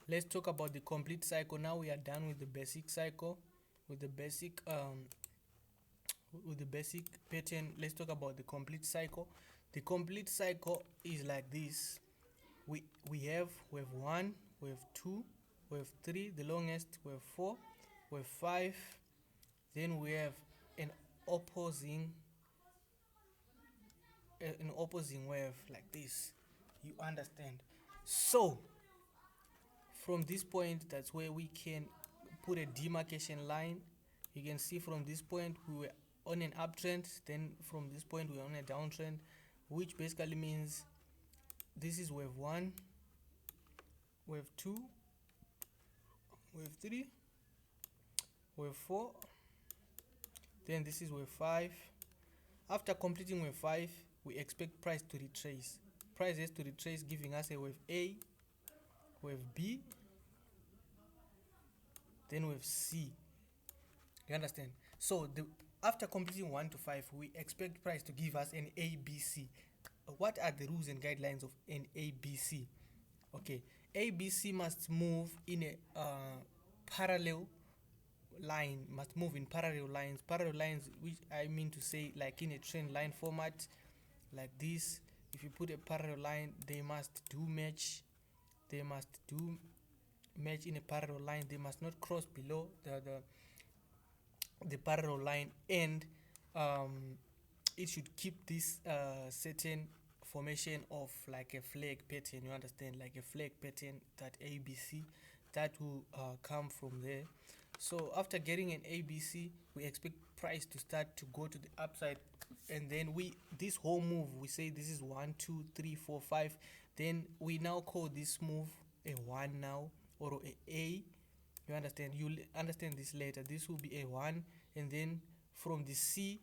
let's talk about the complete cycle. Now we are done with the basic cycle, with the basic pattern. Let's talk about the complete cycle. The complete cycle is like this. We have one, we have two, we have three, the longest, we have four, we have five, then we have an opposing an opposing wave like this. You understand? So from this point, that's where we can put a demarcation line. You can see from this point we were on an uptrend, then from this point we are on a downtrend, which basically means this is wave 1, wave 2, wave 3, wave 4, then this is wave 5. After completing wave 5, we expect price to retrace. Price has to retrace, giving us a wave A, wave B, then wave C. You understand? So after completing 1 to 5, we expect price to give us an ABC. What are the rules and guidelines of an ABC? Okay, ABC must move in a parallel line, must move in parallel lines. Parallel lines, which I mean to say, like in a trend line format, like this. If you put a parallel line, they must do match. They must do match in a parallel line. They must not cross below the parallel line, and it should keep this certain formation of like a flag pattern. You understand, like a flag pattern, that ABC, that will come from there. So after getting an ABC, we expect price to start to go to the upside, and then this whole move, we say this is 1 2 3 4 5. Then we now call this move a 1 now, or a. You understand? You'll understand this later. This will be a 1, and then from the C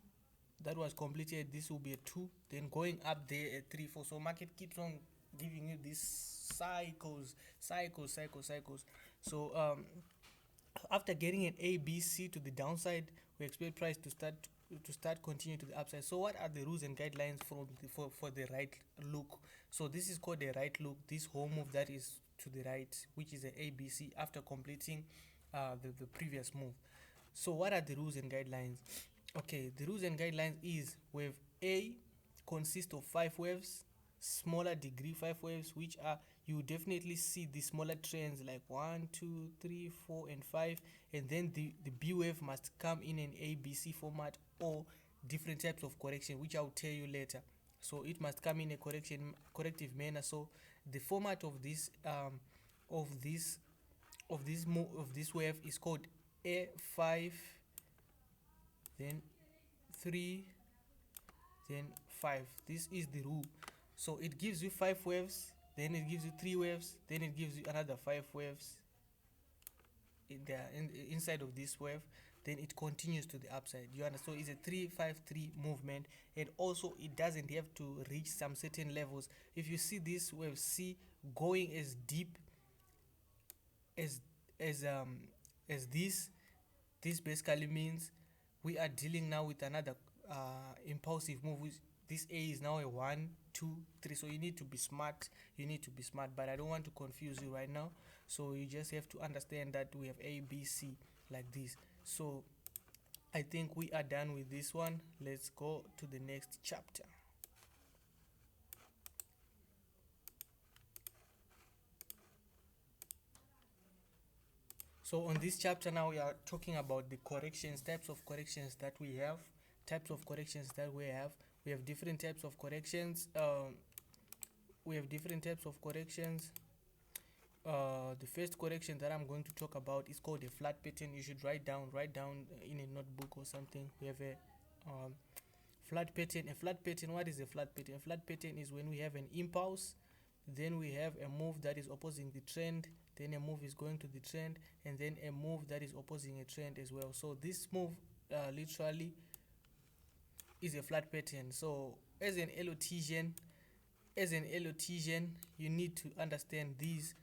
that was completed, this will be a 2, then going up there a 3 4. So market keeps on giving you these cycles. So after getting an A B C to the downside, we expect price to start continue to the upside. So what are the rules and guidelines for the right look? So this is called the right look, this whole move that is to the right, which is a ABC after completing the previous move. So what are the rules and guidelines? Okay, the rules and guidelines is wave A consists of 5 waves, smaller degree 5 waves, which are, you definitely see the smaller trends like 1 2 3 4 and 5, and then the B wave must come in an ABC format or different types of correction, which I'll tell you later. So it must come in a corrective manner. So the format of this wave is called A5, then 3, then 5. This is the rule. So it gives you 5 waves, then it gives you 3 waves, then it gives you another 5 waves inside of this wave, then it continues to the upside. You understand? So it's a 3-5-3 movement, and also it doesn't have to reach some certain levels. If you see this wave C going as deep as this basically means we are dealing now with another impulsive move. This A is now a 1 2 3. So you need to be smart, but I don't want to confuse you right now. So you just have to understand that we have A B C like this. So I think we are done with this one. Let's go to the next chapter. So on this chapter now, we are talking about the corrections, types of corrections that we have. We have different types of corrections. The first correction that I'm going to talk about is called a flat pattern. You should write down in a notebook or something. We have a flat pattern. A flat pattern, what is a flat pattern? A flat pattern is when we have an impulse, then we have a move that is opposing the trend, then a move is going to the trend, and then a move that is opposing a trend as well. So this move literally is a flat pattern. So as an ElliotWave, you need to understand these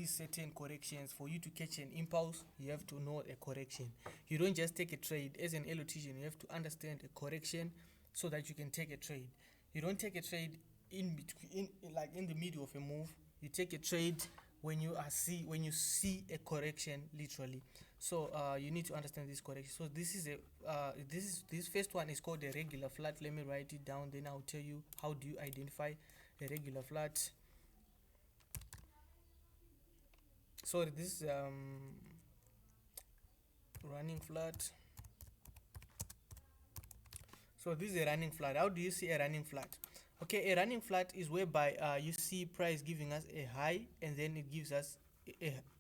certain corrections. For you to catch an impulse, you have to know a correction. You don't just take a trade. As an ElliotWave, you have to understand a correction so that you can take a trade. You don't take a trade in between, like in the middle of a move. You take a trade when you see a correction literally. So you need to understand this correction. So this is a this first one is called a regular flat. Let me write it down, then I'll tell you how do you identify a regular flat. So this running flat. So this is a running flat. How do you see a running flat? Okay, a running flat is whereby you see price giving us a high, and then it gives us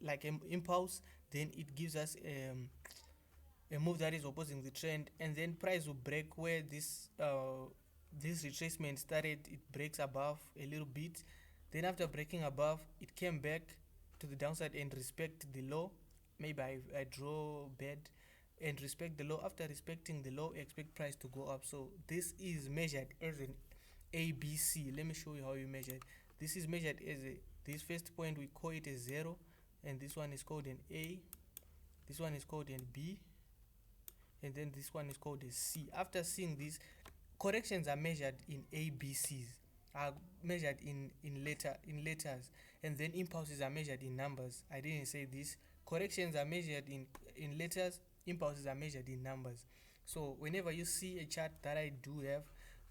like an impulse, then it gives us a move that is opposing the trend, and then price will break where this retracement started. It breaks above a little bit, then after breaking above, it came back to the downside and respect the low. Maybe I draw bad and respect the low. After respecting the low, expect price to go up. So this is measured as an ABC. Let me show you how you measure it. This is measured as a, this first point we call it a 0, and this one is called an A, this one is called an B, and then this one is called a C. After seeing this, corrections are measured in ABCs, are measured in letters, and then impulses are measured in numbers. I didn't say this. Corrections are measured in letters, impulses are measured in numbers. So whenever you see a chart that I do have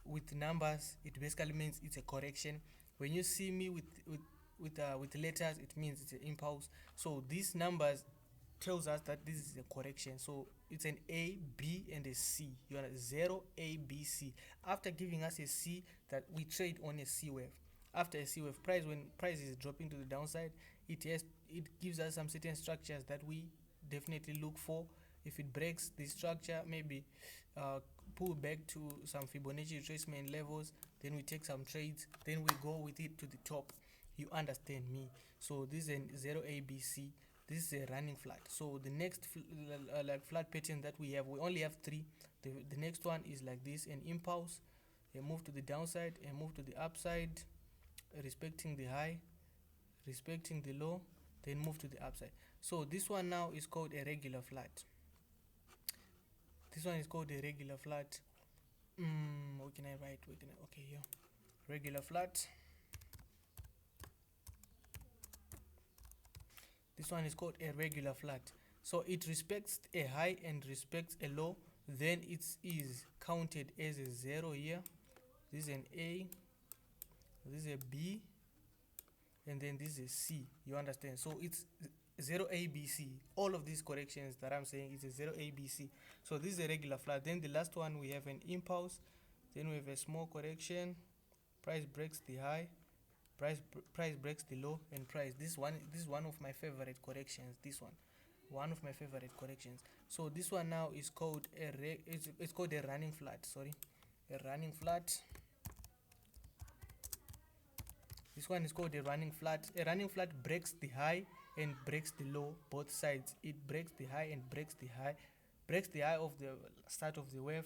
with numbers, it basically means it's a correction. When you see me with letters, it means it's an impulse. So these numbers tells us that this is a correction. So it's an A, B, and a C. You are 0, A, B, C. After giving us a C, that we trade on a C wave. After a C wave price, when price is dropping to the downside, it gives us some certain structures that we definitely look for. If it breaks the structure, maybe pull back to some Fibonacci retracement levels, then we take some trades, then we go with it to the top. You understand me? So this is a 0 ABC. This is a running flat. So the next like flat pattern that we have, we only have 3. The next one is like this: an impulse, a move to the downside, a move to the upside, respecting the high, respecting the low, then move to the upside. So this one now is called a regular flat. This one is called a regular flat. What can I write? Okay, here, regular flat. This one is called a regular flat. So it respects a high and respects a low, then it is counted as a 0 here. This is an A, this is a B, and then this is a C. You understand? So it's 0 ABC. All of these corrections that I'm saying is a 0 ABC. So this is a regular flat. Then the last one, we have an impulse, then we have a small correction, price breaks the high, price breaks the low, and price, this is one of my favorite corrections. This one of my favorite corrections. So this one now is called it's called a running flat. Sorry, a running flat. This one is called a running flat. A running flat breaks the high and breaks the low, both sides. It breaks the high and breaks the high of the start of the wave.